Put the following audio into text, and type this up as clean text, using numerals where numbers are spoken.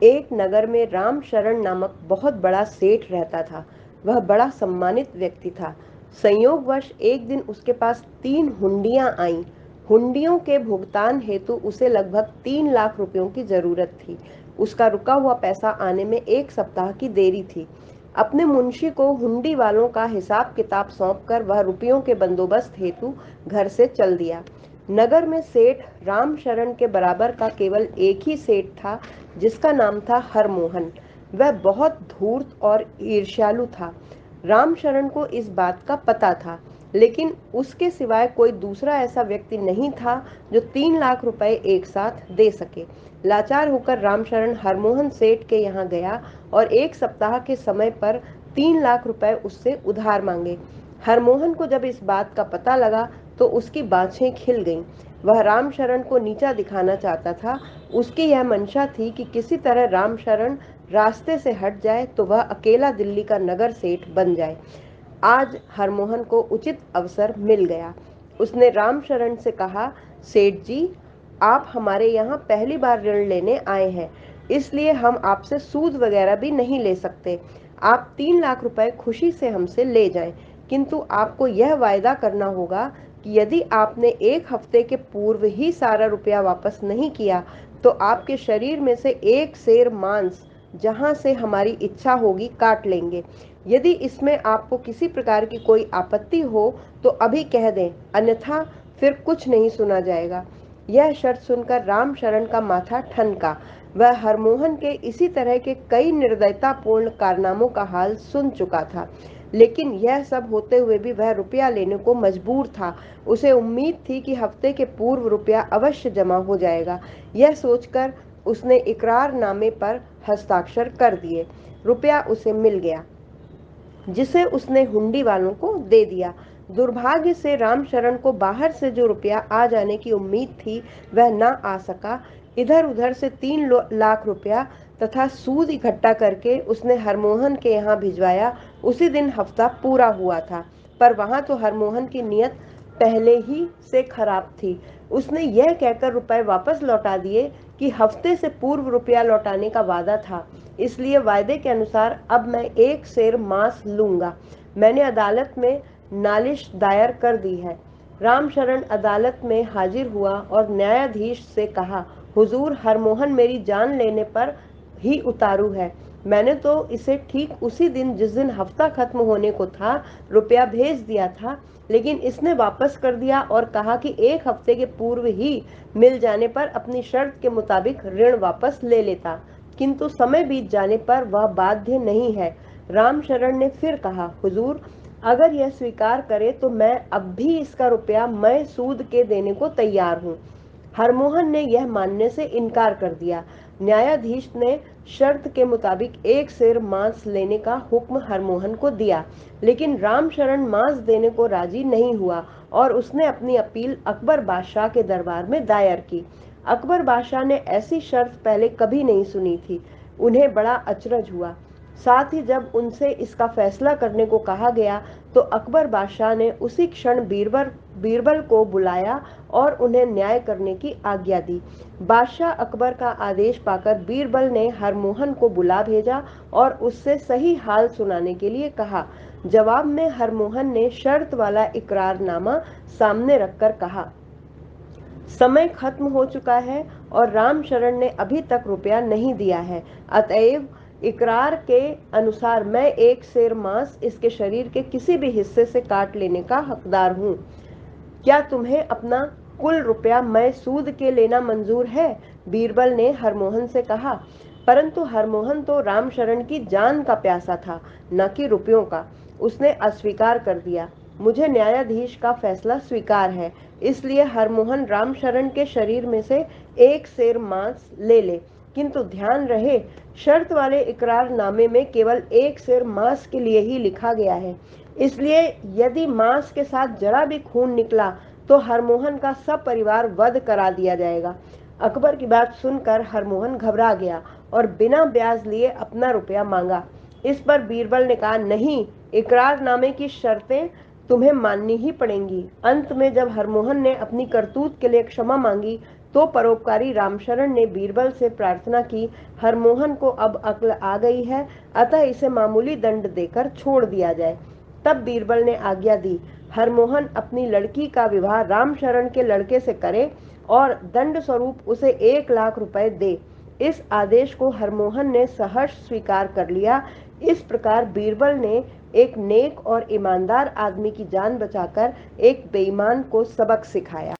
एक नगर में रामशरण नामक बहुत बड़ा सेठ रहता था। वह बड़ा सम्मानित व्यक्ति था। संयोगवश एक दिन उसके पास 3 हुंडियां आईं। हुंडियों के भुगतान हेतु उसे लगभग 3 लाख रुपयों की जरूरत थी। उसका रुका हुआ पैसा आने में 1 सप्ताह की देरी थी। अपने मुंशी को हुंडी वालों का हिसाब किताब सौंपकर वह रुपयों के बंदोबस्त हेतु घर से चल दिया। नगर में सेठ रामशरण के बराबर का केवल एक ही सेठ था, जिसका नाम था हरमोहन। वह बहुत धूर्त और ईर्ष्यालु था। रामशरण को इस बात का पता था, लेकिन उसके सिवाय कोई दूसरा ऐसा व्यक्ति नहीं था जो 3 लाख रुपए एक साथ दे सके। लाचार होकर रामशरण हरमोहन सेठ के यहाँ गया और 1 सप्ताह के समय पर 3 लाख रुपए उससे उधार मांगे। हरमोहन को जब इस बात का पता लगा तो उसकी बाछें खिल गईं। वह रामशरण को नीचा दिखाना चाहता था। उसकी यह मंशा थी कि किसी तरह रामशरण रास्ते से हट जाए तो वह अकेला दिल्ली का नगर सेठ बन जाए। आज हरमोहन को उचित अवसर मिल गया। उसने रामशरण से कहा, सेठ जी, आप हमारे यहाँ पहली बार ऋण लेने आए हैं, इसलिए हम आपसे सूद वगैरह भी नहीं ले सकते। आप 3 लाख रुपए खुशी से हमसे ले जाएं, किंतु आपको यह वायदा करना होगा कि यदि आपने 1 हफ्ते के पूर्व ही सारा रुपया वापस नहीं किया तो आपके शरीर में से एक सेर मांस जहां से हमारी इच्छा होगी काट लेंगे। यदि इसमें आपको किसी प्रकार की कोई आपत्ति हो तो अभी कह दें, अन्यथा फिर कुछ नहीं सुना जाएगा। यह शर्त सुनकर रामशरण का माथा ठनका। वह हरमोहन के इसी तरह के कई निर्दयतापूर्ण कारनामों का हाल सुन चुका था, लेकिन यह सब होते हुए भी वह रुपया लेने को मजबूर था। उसे उम्मीद थी कि हफ्ते के पूर्व रुपया अवश्य जमा हो जाएगा। यह सोचकर उसने इकरारनामे पर हस्ताक्षर कर दिए। रुपया उसे मिल गया, जिसे उसने हुंडी वालों को दे दिया। दुर्भाग्य से रामशरण को बाहर से जो रुपया आ जाने की उम्मीद थी वह न आ सका। इधर उधर से 3 लाख रुपया तथा सूद इकट्ठा करके उसने हरमोहन के यहाँ भिजवाया। उसी दिन हफ्ता पूरा हुआ था, पर वहां तो हरमोहन की नीयत पहले ही से खराब थी। उसने यह कहकर रुपए वापस लौटा दिए कि हफ्ते से पूर्व रुपया लौटाने का वादा था, इसलिए वायदे के अनुसार अब मैं एक सेर मांस लूंगा। मैंने अदालत में नालिश दायर कर दी है। रामशरण अदालत में हाजिर हुआ और न्यायाधीश से कहा, हुजूर, हरमोहन मेरी जान लेने पर ही उतारू है। मैंने तो इसे ठीक उसी दिन जिस दिन हफ्ता खत्म होने को था रुपया भेज दिया था, लेकिन इसने वापस कर दिया और कहा कि 1 हफ्ते के पूर्व ही मिल जाने पर अपनी शर्त के मुताबिक ऋण वापस ले लेता, किंतु समय बीत जाने पर वह बाध्य नहीं है। रामशरण ने फिर कहा, हुजूर, अगर यह स्वीकार करे तो मैं अब भी इसका रुपया मैं सूद के देने को तैयार हूँ। हरमोहन ने यह मानने से इनकार कर दिया। न्यायाधीश ने शर्त के मुताबिक एक सेर मांस लेने का हुक्म हरमोहन को दिया, लेकिन रामशरण मांस देने को राजी नहीं हुआ और उसने अपनी अपील अकबर बादशाह के दरबार में दायर की। अकबर बादशाह ने ऐसी शर्त पहले कभी नहीं सुनी थी। उन्हें बड़ा अचरज हुआ। साथ ही जब उनसे इसका फैसला करने को कहा गया तो अकबर बादशाह ने उसी क्षण बीरबल को बुलाया और उन्हें न्याय करने की आज्ञा दी। बादशाह अकबर का आदेश पाकर बीरबल ने हरमोहन को बुला भेजा और उससे सही हाल सुनाने के लिए कहा। जवाब में हरमोहन ने शर्त वाला इकरारनामा सामने रखकर कहा, समय खत्म हो चुका है और रामशरण ने अभी तक रुपया नहीं दिया है, अतएव इकरार के अनुसार मैं एक सेर मांस इसके शरीर के किसी भी हिस्से से काट लेने का हकदार हूँ। क्या तुम्हें अपना कुल रुपया मैं सूद के लेना मंजूर है? बीरबल ने हरमोहन से कहा। परंतु हरमोहन तो रामशरण की जान का प्यासा था, न कि रुपयों का। उसने अस्वीकार कर दिया। मुझे न्यायाधीश का फैसला स्वीकार है, इसलिए हरमोहन रामशरण के शरीर में से एक सेर मांस ले ले, किंतु ध्यान रहे, शर्त वाले इकरारनामे में केवल एक सेर मांस के लिए ही लिखा गया है, इसलिए यदि मांस के साथ जरा भी खून निकला तो हरमोहन का सब परिवार वध करा दिया जाएगा। अकबर की बात सुनकर हरमोहन घबरा गया और बिना ब्याज लिए अपना रुपया मांगा। इस पर बीरबल ने कहा, नहीं, इकरारनामे की शर्तें तुम्हें माननी ही पड़ेंगी। अंत में जब हरमोहन ने अपनी करतूत के लिए क्षमा मांगी तो परोपकारी रामशरण ने बीरबल से प्रार्थना की, हरमोहन को अब अक्ल आ गई है, अतः इसे मामूली दंड देकर छोड़ दिया जाए। तब बीरबल ने आज्ञा दी, हरमोहन अपनी लड़की का विवाह रामशरण के लड़के से करे और दंड स्वरूप उसे 1 लाख रुपए दे। इस आदेश को हरमोहन ने सहर्ष स्वीकार कर लिया। इस प्रकार बीरबल ने एक नेक और ईमानदार आदमी की जान बचाकर एक बेईमान को सबक सिखाया।